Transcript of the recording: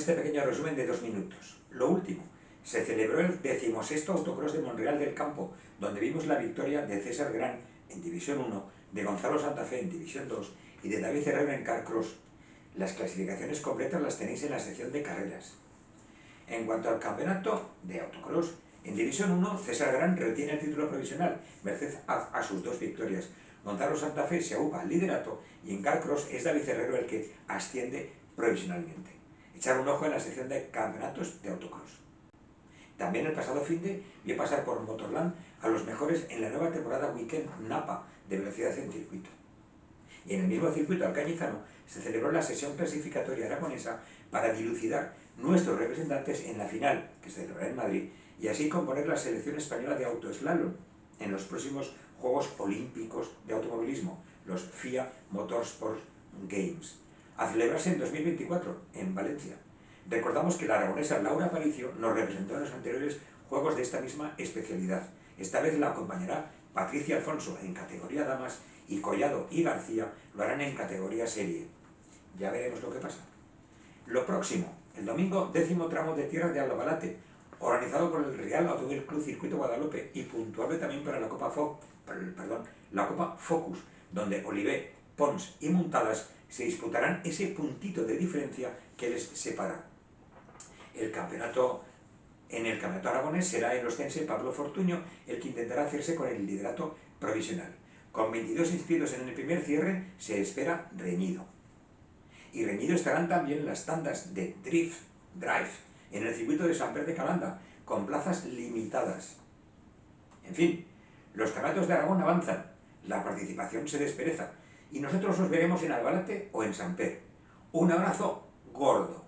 este pequeño resumen de 2 minutos. Lo último, se celebró el 16º Autocross de Monreal del Campo, donde vimos la victoria de César Gran en División 1, de Gonzalo Santa Fe en División 2 y de David Herrero en Carcross. Las clasificaciones completas las tenéis en la sección de carreras. En cuanto al campeonato de autocross, en División 1, César Gran retiene el título provisional, merced a sus 2 victorias. Gonzalo Santa Fe se aupa al liderato y en Carcross es David Herrero el que asciende provisionalmente. Echar un ojo en la sección de campeonatos de autocross. También el pasado finde vio pasar por Motorland a los mejores en la nueva temporada Weekend Napa de velocidad en circuito. Y en el mismo circuito alcañizano se celebró la sesión clasificatoria aragonesa para dilucidar nuestros representantes en la final, que se celebrará en Madrid, y así componer la selección española de autoslalom en los próximos Juegos Olímpicos de Automovilismo, los FIA Motorsport Games, a celebrarse en 2024 en Valencia. Recordamos que la aragonesa Laura Aparicio nos representó en los anteriores Juegos de esta misma especialidad. Esta vez la acompañará Patricia Alfonso en categoría damas y Collado y García lo harán en categoría serie. Ya veremos lo que pasa. Lo próximo, el domingo, 10º tramo de tierra de Albalate, organizado por el Real Automóvil Club Circuito Guadalupe y puntuable también para la Copa Focus, donde Olivé, Pons y Muntadas se disputarán ese puntito de diferencia que les separa. En el campeonato aragonés será el ostense Pablo Fortuño el que intentará hacerse con el liderato provisional. Con 22 inscritos en el primer cierre se espera reñido. Y reñido estarán también las tandas de Drive en el circuito de San Pere de Calanda, con plazas limitadas. En fin, los campeonatos de Aragón avanzan, la participación se despereza y nosotros os veremos en Albalate o en San Pere. Un abrazo gordo.